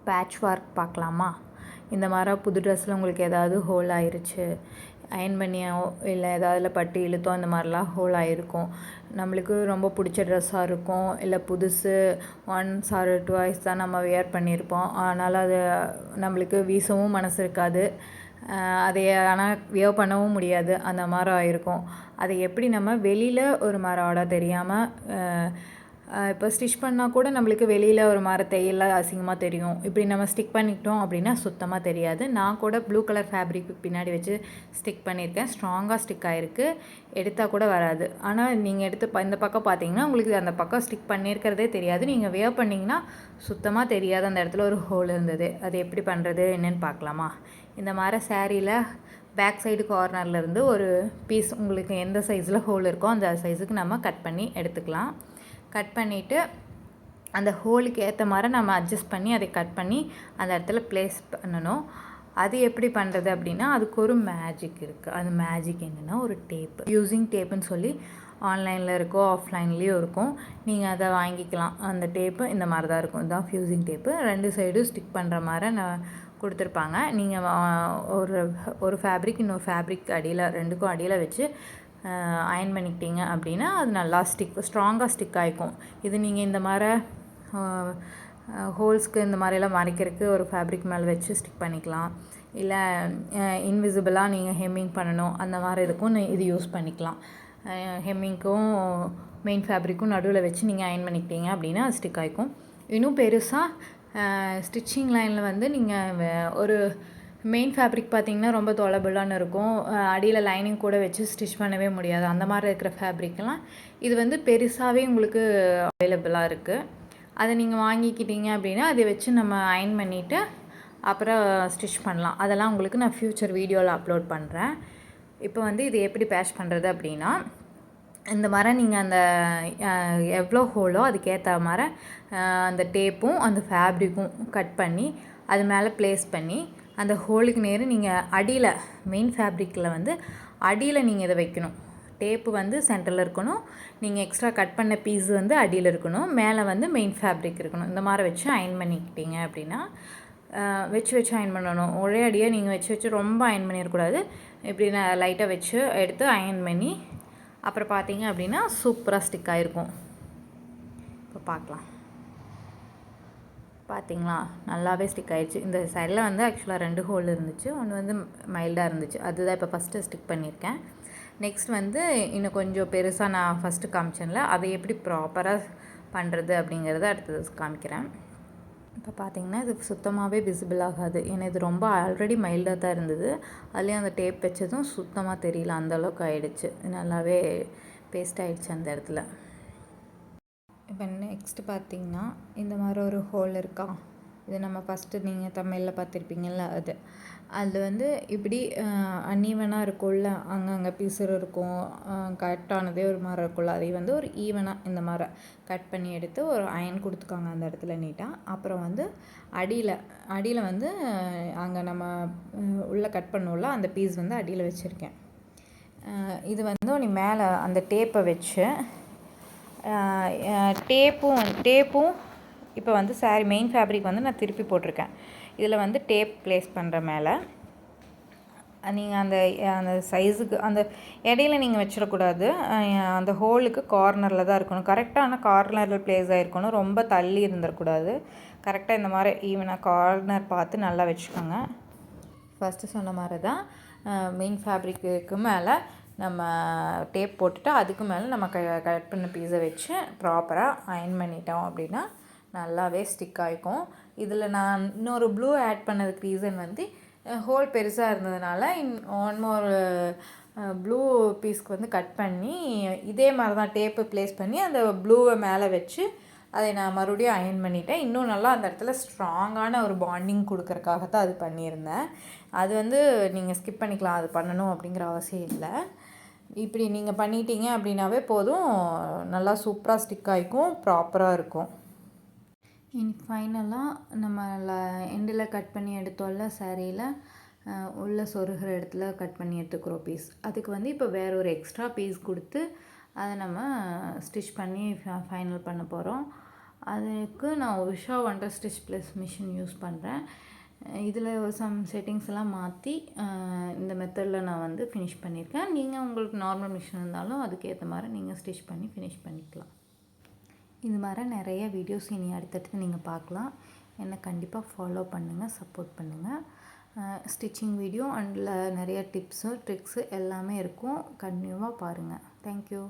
Patch work பார்க்கலாமா? இந்த மாதிரி புது ட்ரெஸ்ஸில் உங்களுக்கு ஏதாவது ஹோல் ஆயிருச்சு, அயன் பண்ணியோ இல்லை ஏதாவதுல பட்டு இழுத்தோ அந்த மாதிரிலாம் ஹோல் ஆகிருக்கும். நம்மளுக்கு ரொம்ப பிடிச்ச ட்ரெஸ்ஸாக இருக்கும், இல்லை புதுசு ஒன்ஸ் ஆர் டுவைஸ் தான் நம்ம வியர் பண்ணியிருப்போம். அதனால் அது நம்மளுக்கு வீசவும் மனசு இருக்காது, அதை ஆனால் வியர் பண்ணவும் முடியாது. அந்த மாதிரி ஆகிருக்கும். அதை எப்படி நம்ம வெளியில் ஒரு மாதிரி ஆடாக தெரியாமல் இப்போ ஸ்டிச் பண்ணால் கூட நம்மளுக்கு வெளியில் ஒரு மாதிரி தையெல்லாம் அசிங்கமாக தெரியும். இப்படி நம்ம ஸ்டிக் பண்ணிக்கிட்டோம் அப்படின்னா சுத்தமாக தெரியாது. நான் கூட ப்ளூ கலர் ஃபேப்ரிக் பின்னாடி வச்சு ஸ்டிக் பண்ணியிருக்கேன். ஸ்ட்ராங்காக ஸ்டிக் ஆகிருக்கு, எடுத்தால் கூட வராது. ஆனால் நீங்கள் எடுத்து இந்த பக்கம் பார்த்தீங்கன்னா உங்களுக்கு அந்த பக்கம் ஸ்டிக் பண்ணியிருக்கிறதே தெரியாது. நீங்கள் வியர் பண்ணிங்கன்னா சுத்தமாக தெரியாது அந்த இடத்துல ஒரு ஹோல் இருந்தது. அது எப்படி பண்ணுறது என்னென்னு பார்க்கலாமா? இந்த மாதிரி சாரியில் பேக் சைடு கார்னர்லேருந்து ஒரு பீஸ் உங்களுக்கு எந்த சைஸில் ஹோல் இருக்கோ அந்த சைஸுக்கு நம்ம கட் பண்ணி எடுத்துக்கலாம். கட் பண்ணிவிட்டு அந்த ஹோலுக்கு ஏற்ற மாதிரி நம்ம அட்ஜஸ்ட் பண்ணி அதை கட் பண்ணி அந்த இடத்துல ப்ளேஸ் பண்ணணும். அது எப்படி பண்ணுறது அப்படின்னா அதுக்கு ஒரு மேஜிக் இருக்குது. அந்த மேஜிக் என்னென்னா ஒரு டேப்பு, ஃப்யூசிங் டேப்புன்னு சொல்லி ஆன்லைனில் இருக்கோ ஆஃப்லைன்லேயும் இருக்கும். நீங்கள் அதை வாங்கிக்கலாம். அந்த டேப்பு இந்த மாதிரி தான் இருக்கும். இதுதான் ஃப்யூசிங் டேப்பு. 2 சைடும் ஸ்டிக் பண்ணுற மாதிரி நான் கொடுத்துருப்பாங்க. நீங்கள் ஒரு ஃபேப்ரிக் இன்னொரு ஃபேப்ரிக் அடியில் 2க்கும் அடியில் வச்சு அயன் பண்ணிக்கிட்டீங்க அப்படின்னா அது நல்லா ஸ்ட்ராங்காக ஸ்டிக் ஆகிக்கும். இது நீங்கள் இந்த மாதிரி ஹோல்ஸ்க்கு இந்த மாதிரிலாம் மறைக்கிறதுக்கு ஒரு ஃபேப்ரிக் மேலே வச்சு ஸ்டிக் பண்ணிக்கலாம். இல்லை இன்விசிபிளாக நீங்கள் ஹெம்மிங் பண்ணணும் அந்த மாதிரி இதுக்கும் இது யூஸ் பண்ணிக்கலாம். ஹெம்மிங்க்கும் மெயின் ஃபேப்ரிக்கும் நடுவில் வச்சு நீங்கள் அயன் பண்ணிக்கிட்டீங்க அப்படின்னா அது ஸ்டிக் ஆகிக்கும். இன்னும் பெருசாக ஸ்டிச்சிங் லைனில் வந்து நீங்கள் ஒரு மெயின் ஃபேப்ரிக் பார்த்திங்கன்னா ரொம்ப தொலைபுலான்னு இருக்கும். அடியில் லைனிங் கூட வச்சு ஸ்டிச் பண்ணவே முடியாது. அந்த மாதிரி இருக்கிற ஃபேப்ரிக்லாம் இது வந்து பெருசாகவே உங்களுக்கு அவைலபிளாக இருக்குது. அதை நீங்கள் வாங்கிக்கிட்டீங்க அப்படின்னா அதை வச்சு நம்ம அயன் பண்ணிவிட்டு அப்புறம் ஸ்டிச் பண்ணலாம். அதெல்லாம் உங்களுக்கு நான் ஃப்யூச்சர் வீடியோவில் அப்லோட் பண்ணுறேன். இப்போ வந்து இது எப்படி பேட்ச் பண்ணுறது அப்படின்னா இந்த மாதிரி நீங்கள் அந்த எவ்வளோ ஹோலோ அதுக்கேற்ற மாதிரி அந்த டேப்பும் அந்த ஃபேப்ரிக்கும் கட் பண்ணி அது மேலே ப்ளேஸ் பண்ணி அந்த ஹோலுக்கு நேர் நீங்கள் அடியில் மெயின் ஃபேப்ரிக்கில் வந்து அடியில் நீங்கள் இதை வைக்கணும். டேப்பு வந்து சென்டரில் இருக்கணும், நீங்கள் எக்ஸ்ட்ரா கட் பண்ண பீஸ் வந்து அடியில் இருக்கணும், மேலே வந்து மெயின் ஃபேப்ரிக் இருக்கணும். இந்த மாதிரி வச்சு அயன் பண்ணிக்கிட்டீங்க அப்படின்னா வச்சு அயன் பண்ணணும். ஒரே அடியாக நீங்கள் வச்சு ரொம்ப அயன் பண்ணிடக்கூடாது. இப்படி நான் லைட்டாக வச்சு எடுத்து அயன் பண்ணி அப்புறம் பார்த்தீங்க அப்படின்னா சூப்பராக ஸ்டிக் ஆகிருக்கும். இப்போ பார்க்கலாம். பார்த்திங்களா, நல்லாவே ஸ்டிக் ஆகிடுச்சு. இந்த சைடில் வந்து ஆக்சுவலாக 2 ஹோல் இருந்துச்சு, ஒன்று வந்து மைல்டாக இருந்துச்சு. அதுதான் இப்போ ஃபஸ்ட்டு ஸ்டிக் பண்ணியிருக்கேன். நெக்ஸ்ட் வந்து இன்னும் கொஞ்சம் பெருசாக நான் ஃபஸ்ட்டு காமிச்சேன்ல, அதை எப்படி ப்ராப்பராக பண்ணுறது அப்படிங்கிறத அடுத்தது காமிக்கிறேன். இப்போ பார்த்திங்கன்னா இது சுத்தமாகவே விசிபிள் ஆகாது. ஏன்னா இது ரொம்ப ஆல்ரெடி மைல்டாக தான் இருந்தது. அதுலேயும் அந்த டேப் வச்சதும் சுத்தமாக தெரியல, அந்தளவுக்கு ஆகிடுச்சு. நல்லாவே பேஸ்ட் ஆகிடுச்சு அந்த இடத்துல. இப்போ நெக்ஸ்ட்டு பார்த்திங்கன்னா இந்த மாதிரி ஒரு ஹோல் இருக்கா, இது நம்ம ஃபஸ்ட்டு நீங்கள் தமிழில் பார்த்துருப்பீங்கள்ல அது வந்து இப்படி அன்ஈவனாக இருக்கும்ல, அங்கங்கே பிசுறு இருக்கும், கட்டானதே ஒரு மாதிரி இருக்கும்ல, அதை வந்து ஒரு ஈவனாக இந்த மாதிரி கட் பண்ணி எடுத்து ஒரு அயன் கொடுத்துக்காங்க அந்த இடத்துல நீட்டாக. அப்புறம் வந்து அடியில் வந்து அங்கே நம்ம உள்ளே கட் பண்ணுவோம்ல அந்த பீஸ் வந்து அடியில் வச்சுருக்கேன். இது வந்து நீ மேலே அந்த டேப்பை வச்சு டேப்பும் இப்போ வந்து சாரி மெயின் ஃபேப்ரிக் வந்து நான் திருப்பி போட்டிருக்கேன். இதில் வந்து டேப் ப்ளேஸ் பண்ணுற மேலே நீங்கள் அந்த சைஸுக்கு அந்த இடையில நீங்கள் வச்சிடக்கூடாது. அந்த ஹோலுக்கு கார்னரில் தான் இருக்கணும். கரெக்டான கார்னரில் ப்ளேஸ் ஆகிருக்கணும், ரொம்ப தள்ளி இருந்துடக்கூடாது. கரெக்டாக இந்த மாதிரி ஈவனாக கார்னர் பார்த்து நல்லா வச்சுக்கோங்க. ஃபஸ்ட்டு சொன்ன மாதிரி தான் மெயின் ஃபேப்ரிக்கு மேலே நம்ம டேப் போட்டுட்டு அதுக்கு மேலே நம்ம கட் பண்ண பீஸை வச்சு ப்ராப்பராக அயன் பண்ணிட்டோம் அப்படின்னா நல்லாவே ஸ்டிக் ஆகிக்கும். இதில் நான் இன்னொரு ப்ளூ ஆட் பண்ணதுக்கு ரீசன் வந்து ஹோல் பெருசாக இருந்ததுனால ஒன் மோர் ப்ளூ பீஸ்க்கு வந்து கட் பண்ணி இதே மாதிரி தான் டேப்பு ப்ளேஸ் பண்ணி அந்த ப்ளூவை மேலே வச்சு அதை நான் மறுபடியும் அயன் பண்ணிட்டேன். இன்னும் நல்லா அந்த இடத்துல ஸ்ட்ராங்கான ஒரு பாண்டிங் கொடுக்கறக்காக தான் அது பண்ணியிருந்தேன். அது வந்து நீங்கள் ஸ்கிப் பண்ணிக்கலாம், அது பண்ணணும் அப்படிங்கிற அவசியம் இல்லை. இப்படி நீங்கள் பண்ணிட்டீங்க அப்படின்னாவே போதும், நல்லா சூப்பராக ஸ்டிக் ஆகிக்கும், ப்ராப்பராக இருக்கும். ஃபைனலாக நம்ம எண்டில் கட் பண்ணி எடுத்தோம்ல சாரியில் உள்ள சொருகிற இடத்துல கட் பண்ணி எடுத்துக்கிறோம் பீஸ். அதுக்கு வந்து இப்போ வேற ஒரு எக்ஸ்ட்ரா பீஸ் கொடுத்து அதை நம்ம ஸ்டிச் பண்ணி ஃபைனல் பண்ண போகிறோம். அதுக்கு நான் Usha wonder stitch plus machine use பண்ணுறேன். இதில் சம் செட்டிங்ஸ் எல்லாம் மாற்றி இந்த மெத்தடில் நான் வந்து ஃபினிஷ் பண்ணியிருக்கேன். நீங்கள் உங்களுக்கு நார்மல் மிஷின் இருந்தாலும் அதுக்கேற்ற மாதிரி நீங்கள் ஸ்டிச் பண்ணி ஃபினிஷ் பண்ணிக்கலாம். இது மாதிரி நிறைய வீடியோஸ் இனி அடுத்தடுத்து நீங்கள் பார்க்கலாம். என்னை கண்டிப்பாக ஃபாலோ பண்ணுங்கள், சப்போர்ட் பண்ணுங்கள். ஸ்டிச்சிங் வீடியோ அண்டில் நிறைய டிப்ஸு ட்ரிக்ஸு எல்லாமே இருக்கும். கண்டினியூவாக பாருங்கள். தேங்க்யூ.